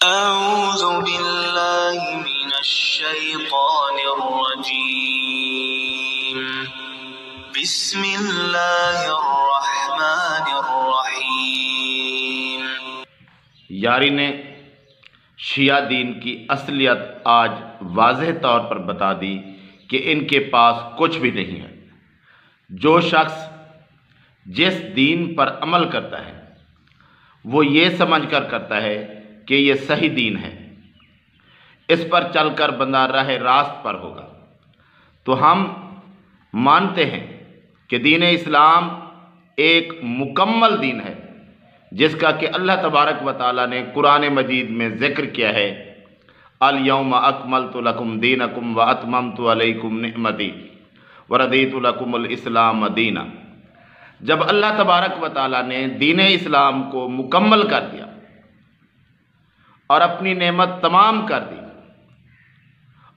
أعوذ بالله من الشيطان الرجيم بسم الله الرحمن الرحيم۔ یاری نے شیعہ دین کی اصلیت آج واضح طور پر بتا دی کہ ان کے پاس کچھ بھی نہیں ہے۔ جو شخص جس دین پر عمل کرتا ہے وہ یہ سمجھ کر کرتا ہے کہ یہ صحیح دین ہے، اس پر چل کر بندہ راہ راست پر ہوگا، تو ہم مانتے ہیں کہ دین اسلام ایک مکمل دین ہے جس کا کہ اللہ تبارک و تعالیٰ نے قرآن مجید میں ذکر کیا ہے، الیوم اکملت لکم دینکم واتممت علیکم نعمتی وردیت لکم الاسلام دینا۔ جب اللہ تبارک و تعالیٰ نے دین اسلام کو مکمل کر دیا اور اپنی نعمت تمام کر دی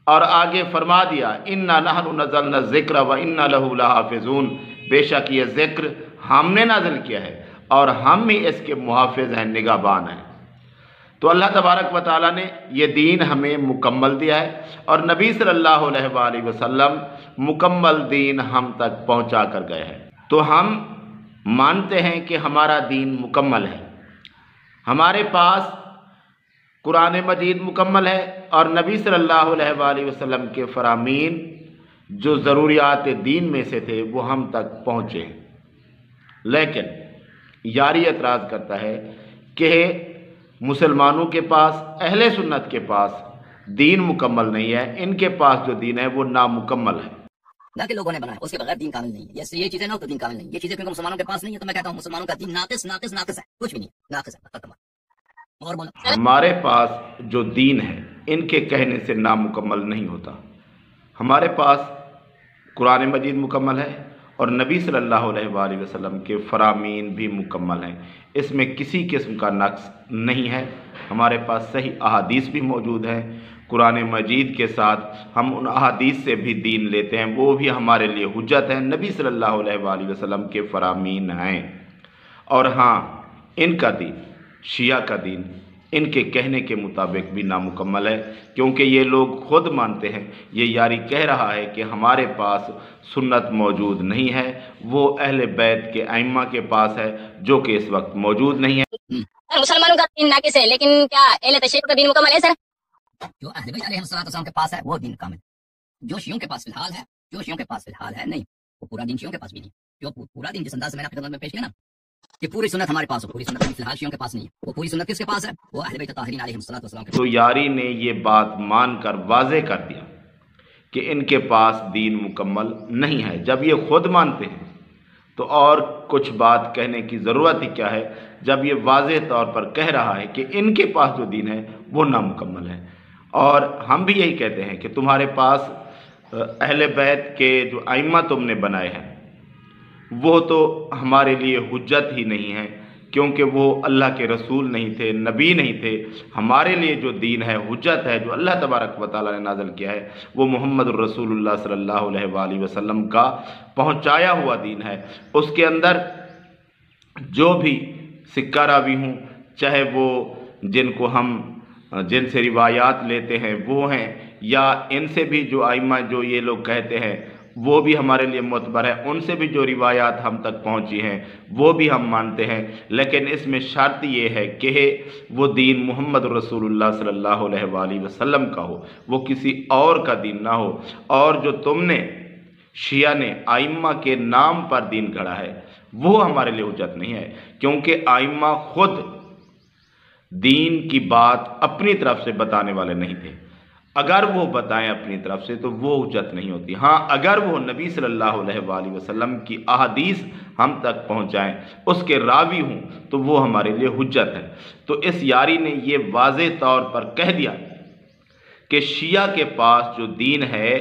اور آگے فرما دیا انا نحن نزلنا الذکر وانا لہ لحافظون، بے شک یہ ذکر ہم نے نازل کیا ہے اور ہم ہی اس کے محافظ ہیں، نگہبان ہیں۔ تو اللہ تبارک و تعالیٰ نے یہ دین ہمیں مکمل دیا ہے اور نبی صلی اللہ علیہ وآلہ وسلم مکمل دین ہم تک پہنچا کر گئے ہیں۔ تو ہم مانتے ہیں کہ ہمارا دین مکمل ہے، ہمارے پاس قرآن مجید مکمل ہے اور نبی صلی اللہ علیہ وآلہ وسلم کے فرامین جو ضروریات دین میں سے تھے وہ ہم تک پہنچے ہیں۔ لیکن یاری اعتراض کرتا ہے کہ مسلمانوں کے پاس، اہل سنت کے پاس دین مکمل نہیں ہے، ان کے پاس جو دین ہے وہ نامکمل ہے۔ نہ کہ لوگوں نے بنایا، اس کے بغیر دین کامل نہیں ہے۔ یہ چیزیں نہ ہو تو دین کامل نہیں۔ یہ چیزیں کیونکہ مسلمانوں کے پاس نہیں ہے تو میں کہتا ہوں مسلمانوں کا دین ناقص ہے، کچھ بھی نہیں، ناقص ہے، ختم۔ اور بولو، ہمارے پاس جو دین ہے ان کے کہنے سے نامکمل نہیں ہوتا۔ ہمارے پاس قرآن مجید مکمل ہے اور نبی صلی اللہ علیہ وآلہ وسلم کے فرامین بھی مکمل ہیں، اس میں کسی قسم کا نقص نہیں ہے۔ ہمارے پاس صحیح احادیث بھی موجود ہیں، قرآن مجید کے ساتھ ہم ان احادیث سے بھی دین لیتے ہیں، وہ بھی ہمارے لیے حجت ہیں، نبی صلی اللہ علیہ وآلہ وسلم کے فرامین ہیں۔ اور ہاں، ان کا دین، شیعہ کا دین، ان کے کہنے کے مطابق بھی نامکمل ہے، کیونکہ یہ لوگ خود مانتے ہیں، یہ یاری کہہ رہا ہے کہ ہمارے پاس سنت موجود نہیں ہے، وہ اہل بیت کے ائمہ کے پاس ہے جو کہ اس وقت موجود نہیں ہے۔ مسلمانوں کا دین ناقص ہے، لیکن کیا اہل تشیع کا دین مکمل ہے سر؟ جو اہل بیت علیہ السلام کے پاس ہے وہ دین کامل، جو شیعوں کے پاس فی الحال ہے نہیں، وہ پورا دین شیعوں کے پاس بھی نہیں۔ جو پورا دین جس انداز سے میں نے اپنے خدمت میں پیش کیا نا کہ پوری سنت ہمارے پاس ہو، پوری سنت فی الحال شیعوں کے پاس نہیں ہے، وہ پوری سنت کس کے پاس ہے؟ وہ اہل بیت طاہرین علیہ السلام کے پاس۔ تو یاری نے یہ بات مان کر واضح کر دیا کہ ان کے پاس دین مکمل نہیں ہے۔ جب یہ خود مانتے ہیں تو اور کچھ بات کہنے کی ضرورت ہی کیا ہے، جب یہ واضح طور پر کہہ رہا ہے کہ ان کے پاس جو دین ہے وہ نامکمل ہے۔ اور ہم بھی یہی کہتے ہیں کہ تمہارے پاس اہل بیت کے جو ائمہ تم نے بنائے ہیں وہ تو ہمارے لیے حجت ہی نہیں ہے، کیونکہ وہ اللہ کے رسول نہیں تھے، نبی نہیں تھے۔ ہمارے لیے جو دین ہے، حجت ہے، جو اللہ تبارک و تعالیٰ نے نازل کیا ہے، وہ محمد الرسول اللہ صلی اللہ علیہ وآلہ وسلم کا پہنچایا ہوا دین ہے۔ اس کے اندر جو بھی سکہ راوی ہوں، چاہے وہ جن سے روایات لیتے ہیں وہ ہیں، یا ان سے بھی جو ائمہ جو یہ لوگ کہتے ہیں وہ بھی ہمارے لیے معتبر ہے، ان سے بھی جو روایات ہم تک پہنچی ہیں وہ بھی ہم مانتے ہیں، لیکن اس میں شرط یہ ہے کہ وہ دین محمد رسول اللہ صلی اللہ علیہ وآلہ وسلم کا ہو، وہ کسی اور کا دین نہ ہو۔ اور جو تم نے شیعہ نے ائمہ کے نام پر دین گھڑا ہے وہ ہمارے لیے حجت نہیں ہے، کیونکہ ائمہ خود دین کی بات اپنی طرف سے بتانے والے نہیں تھے۔ اگر وہ بتائیں اپنی طرف سے تو وہ حجت نہیں ہوتی۔ ہاں، اگر وہ نبی صلی اللہ علیہ وآلہ وسلم کی احادیث ہم تک پہنچائیں، اس کے راوی ہوں، تو وہ ہمارے لیے حجت ہے۔ تو اس یاری نے یہ واضح طور پر کہہ دیا کہ شیعہ کے پاس جو دین ہے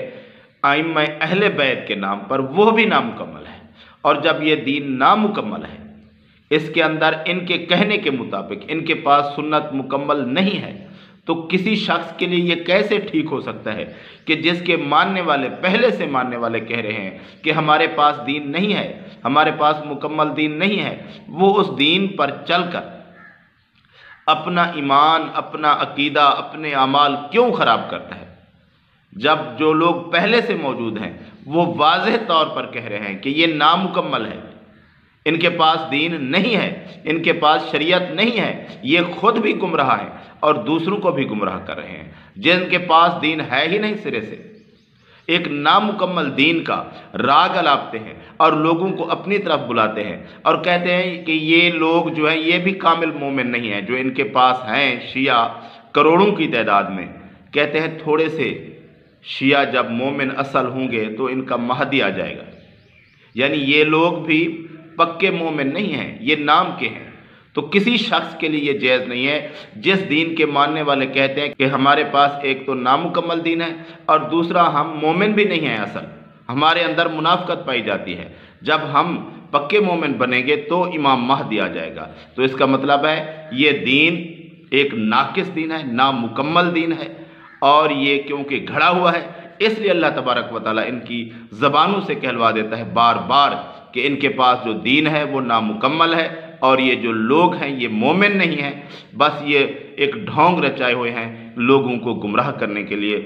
ائمہ اہل بیت کے نام پر وہ بھی نامکمل ہے، اور جب یہ دین نامکمل ہے، اس کے اندر ان کے کہنے کے مطابق ان کے پاس سنت مکمل نہیں ہے، تو کسی شخص کے لیے یہ کیسے ٹھیک ہو سکتا ہے کہ جس کے ماننے والے، پہلے سے ماننے والے کہہ رہے ہیں کہ ہمارے پاس دین نہیں ہے، ہمارے پاس مکمل دین نہیں ہے، وہ اس دین پر چل کر اپنا ایمان، اپنا عقیدہ، اپنے اعمال کیوں خراب کرتا ہے، جب جو لوگ پہلے سے موجود ہیں وہ واضح طور پر کہہ رہے ہیں کہ یہ نامکمل ہے، ان کے پاس دین نہیں ہے، ان کے پاس شریعت نہیں ہے، یہ خود بھی گمراہ ہیں اور دوسروں کو بھی گمراہ کر رہے ہیں، جن کے پاس دین ہے ہی نہیں سرے سے، ایک نامکمل دین کا راگ الاپتے ہیں اور لوگوں کو اپنی طرف بلاتے ہیں اور کہتے ہیں کہ یہ لوگ جو ہیں یہ بھی کامل مومن نہیں ہیں جو ان کے پاس ہیں شیعہ کروڑوں کی تعداد میں۔ کہتے ہیں تھوڑے سے شیعہ جب مومن اصل ہوں گے تو ان کا مہدی آ جائے گا، یعنی یہ لوگ بھی پکے مومن نہیں ہیں، یہ نام کے ہیں۔ تو کسی شخص کے لیے یہ جائز نہیں ہے جس دین کے ماننے والے کہتے ہیں کہ ہمارے پاس ایک تو نامکمل دین ہے اور دوسرا ہم مومن بھی نہیں ہیں، اصل ہمارے اندر منافقت پائی جاتی ہے، جب ہم پکے مومن بنیں گے تو امام مہدی آ جائے گا۔ تو اس کا مطلب ہے یہ دین ایک ناقص دین ہے، نامکمل دین ہے، اور یہ کیونکہ گھڑا ہوا ہے اس لیے اللہ تبارک و تعالیٰ ان کی زبانوں سے کہلوا دیتا ہے بار بار کہ ان کے پاس جو دین ہے وہ نامکمل ہے اور یہ جو لوگ ہیں یہ مومن نہیں ہیں، بس یہ ایک ڈھونگ رچائے ہوئے ہیں لوگوں کو گمراہ کرنے کے لیے۔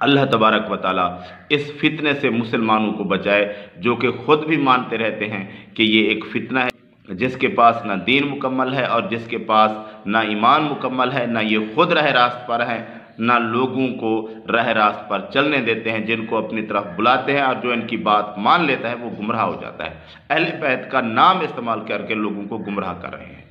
اللہ تبارک و تعالیٰ اس فتنے سے مسلمانوں کو بچائے جو کہ خود بھی مانتے رہتے ہیں کہ یہ ایک فتنہ ہے، جس کے پاس نہ دین مکمل ہے اور جس کے پاس نہ ایمان مکمل ہے، نہ یہ خود راہ راست پر ہیں، نہ لوگوں کو راہ راست پر چلنے دیتے ہیں، جن کو اپنی طرف بلاتے ہیں اور جو ان کی بات مان لیتا ہے وہ گمراہ ہو جاتا ہے۔ اہل بیت کا نام استعمال کر کے لوگوں کو گمراہ کر رہے ہیں۔